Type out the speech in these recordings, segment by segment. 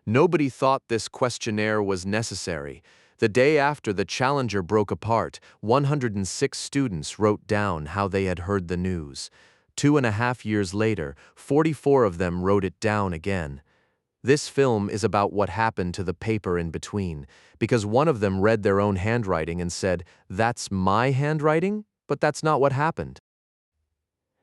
Nobody thought this questionnaire was necessary. The day after the Challenger broke apart, 106 students wrote down how they had heard the news. 2.5 years later, 44 of them wrote it down again. This film is about what happened to the paper in between, because one of them read their own handwriting and said, "That's my handwriting?" But that's not what happened.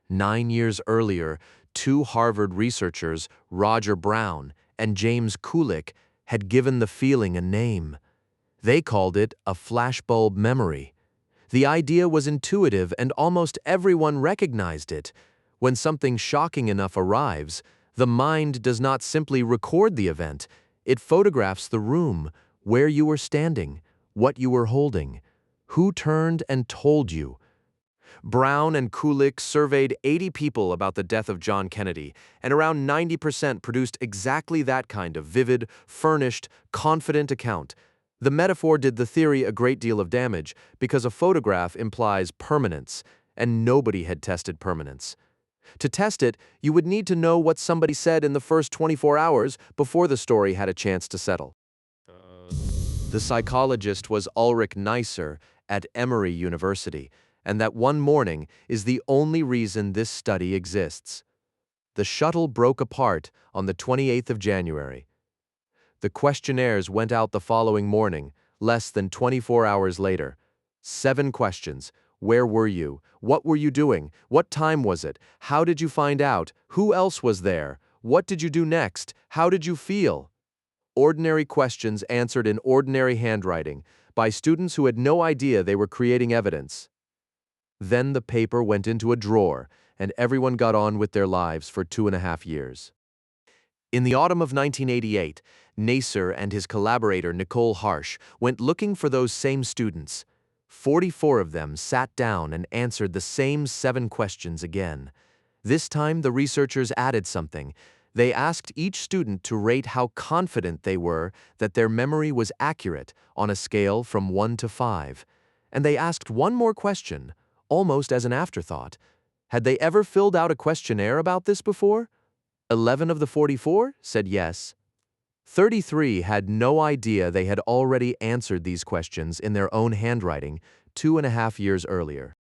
9 years earlier, two Harvard researchers, Roger Brown and James Ulric, had given the feeling a name. They called it a flashbulb memory. The idea was intuitive and almost everyone recognized it. When something shocking enough arrives, the mind does not simply record the event, it photographs the room, where you were standing, what you were holding, who turned and told you. Brown and Ulric surveyed 80 people about the death of John Kennedy, and around 90% produced exactly that kind of vivid, furnished, confident account. The metaphor did the theory a great deal of damage because a photograph implies permanence, and nobody had tested permanence. To test it, you would need to know what somebody said in the first 24 hours before the story had a chance to settle. The psychologist was Ulric Neisser at Emory University, and that one morning is the only reason this study exists. The shuttle broke apart on the 28th of January. The questionnaires went out the following morning, less than 24 hours later. 7 questions. Where were you? What were you doing? What time was it? How did you find out? Who else was there? What did you do next? How did you feel? Ordinary questions answered in ordinary handwriting by students who had no idea they were creating evidence. Then the paper went into a drawer, and everyone got on with their lives for 2.5 years. In the autumn of 1988, Neisser and his collaborator Nicole Harsch went looking for those same students. 44 of them sat down and answered the same 7 questions again. This time the researchers added something. They asked each student to rate how confident they were that their memory was accurate on a scale from 1 to 5. And they asked one more question, almost as an afterthought. Had they ever filled out a questionnaire about this before? 11 of the 44 said yes. 33 had no idea they had already answered these questions in their own handwriting 2.5 years earlier.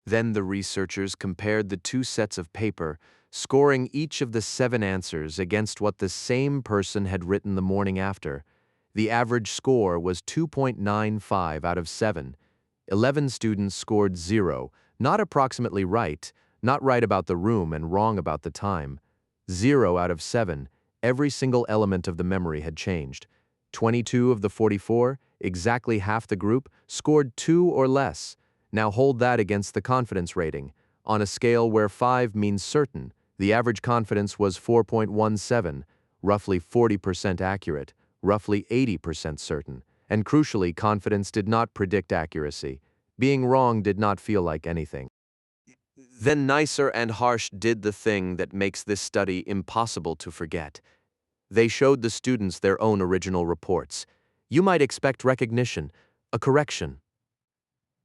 Then the researchers compared the 2 sets of paper, scoring each of the 7 answers against what the same person had written the morning after. The average score was 2.95 out of 7. 11 students scored 0, not approximately right, not right about the room and wrong about the time. 0 out of 7, every single element of the memory had changed. 22 of the 44, exactly half the group, scored 2 or less. Now hold that against the confidence rating. On a scale where 5 means certain, the average confidence was 4.17, roughly 40% accurate, roughly 80% certain. And crucially, confidence did not predict accuracy. Being wrong did not feel like anything. Then Neisser and Harsch did the thing that makes this study impossible to forget. They showed the students their own original reports. You might expect recognition, a correction.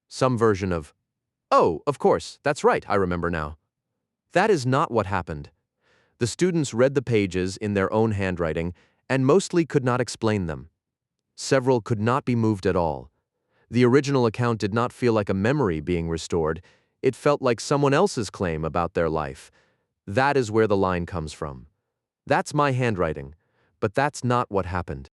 Some version of, "Oh, of course, that's right, I remember now." That is not what happened. The students read the pages in their own handwriting and mostly could not explain them. Several could not be moved at all. The original account did not feel like a memory being restored. It felt like someone else's claim about their life. That is where the line comes from. That's my handwriting, but that's not what happened.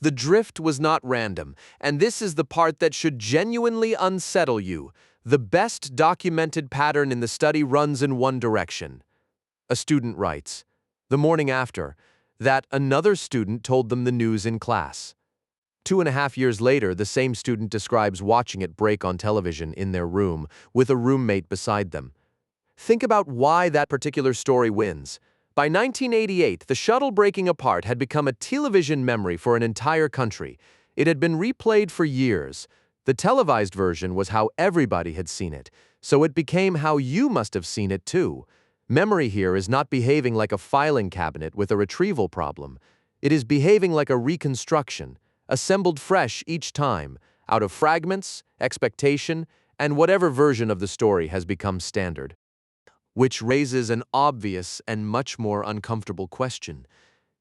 The drift was not random, and this is the part that should genuinely unsettle you. The best documented pattern in the study runs in one direction. A student writes, the morning after, that another student told them the news in class. 2.5 years later, the same student describes watching it break on television in their room with a roommate beside them. Think about why that particular story wins. By 1988, the shuttle breaking apart had become a television memory for an entire country. It had been replayed for years. The televised version was how everybody had seen it, so it became how you must have seen it too. Memory here is not behaving like a filing cabinet with a retrieval problem. It is behaving like a reconstruction, assembled fresh each time, out of fragments, expectation, and whatever version of the story has become standard. Which raises an obvious and much more uncomfortable question.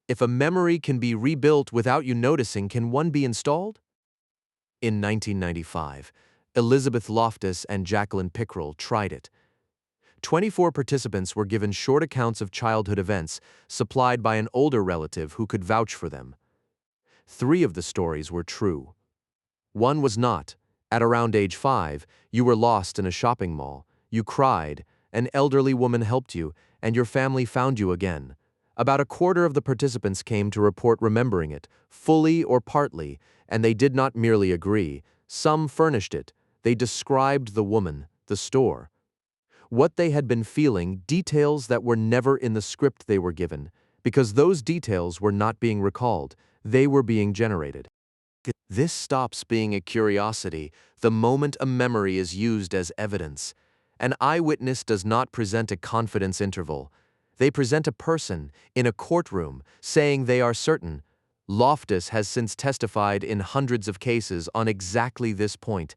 If a memory can be rebuilt without you noticing, can one be installed? In 1995, Elizabeth Loftus and Jacqueline Pickrell tried it. 24 participants were given short accounts of childhood events supplied by an older relative who could vouch for them. 3 of the stories were true. One was not. At around age 5, you were lost in a shopping mall. You cried, an elderly woman helped you, and your family found you again. About a quarter of the participants came to report remembering it, fully or partly, and they did not merely agree. Some furnished it. They described the woman, the store. What they had been feeling, details that were never in the script they were given, because those details were not being recalled, they were being generated. This stops being a curiosity the moment a memory is used as evidence. An eyewitness does not present a confidence interval. They present a person in a courtroom saying they are certain. Loftus has since testified in hundreds of cases on exactly this point,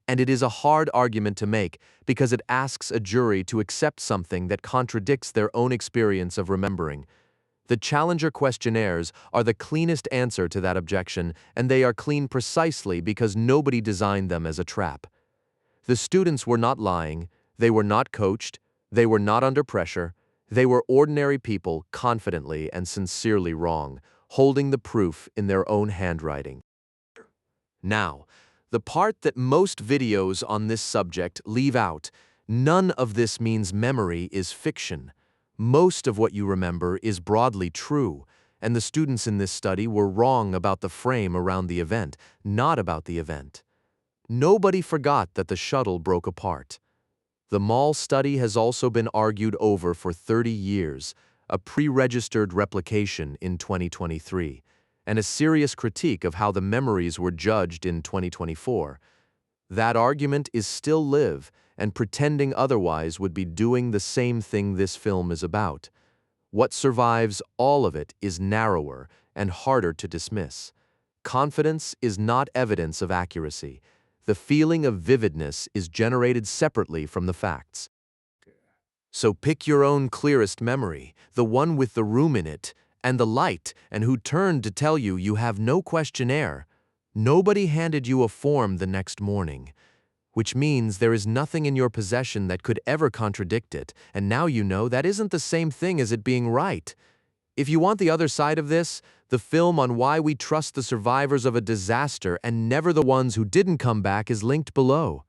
and it is a hard argument to make because it asks a jury to accept something that contradicts their own experience of remembering. The Challenger questionnaires are the cleanest answer to that objection, and they are clean precisely because nobody designed them as a trap. The students were not lying, they were not coached, they were not under pressure, they were ordinary people confidently and sincerely wrong, holding the proof in their own handwriting. Now, the part that most videos on this subject leave out, none of this means memory is fiction. Most of what you remember is broadly true, and the students in this study were wrong about the frame around the event, not about the event. Nobody forgot that the shuttle broke apart. The mall study has also been argued over for 30 years, a pre-registered replication in 2023, and a serious critique of how the memories were judged in 2024. That argument is still live, and pretending otherwise would be doing the same thing this film is about. What survives all of it is narrower and harder to dismiss. Confidence is not evidence of accuracy. The feeling of vividness is generated separately from the facts. So pick your own clearest memory, the one with the room in it, and the light, and who turned to tell you you have no questionnaire. Nobody handed you a form the next morning, which means there is nothing in your possession that could ever contradict it, and now you know that isn't the same thing as it being right. If you want the other side of this, the film on why we trust the survivors of a disaster and never the ones who didn't come back is linked below.